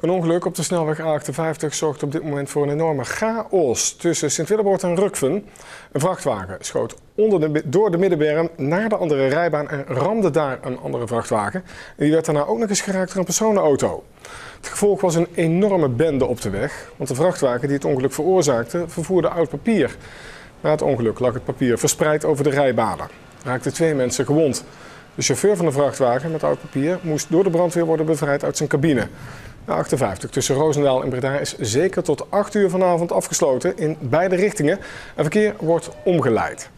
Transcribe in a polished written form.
Een ongeluk op de snelweg A58 zorgt op dit moment voor een enorme chaos tussen Sint-Willeboord en Rukven. Een vrachtwagen schoot door de middenberm naar de andere rijbaan en ramde daar een andere vrachtwagen. En die werd daarna ook nog eens geraakt door een personenauto. Het gevolg was een enorme bende op de weg, want de vrachtwagen die het ongeluk veroorzaakte vervoerde oud papier. Na het ongeluk lag het papier verspreid over de rijbanen. Er raakten 2 mensen gewond. De chauffeur van de vrachtwagen met oud papier moest door de brandweer worden bevrijd uit zijn cabine. De A58 tussen Roosendaal en Breda is zeker tot 8 uur vanavond afgesloten in beide richtingen. En verkeer wordt omgeleid.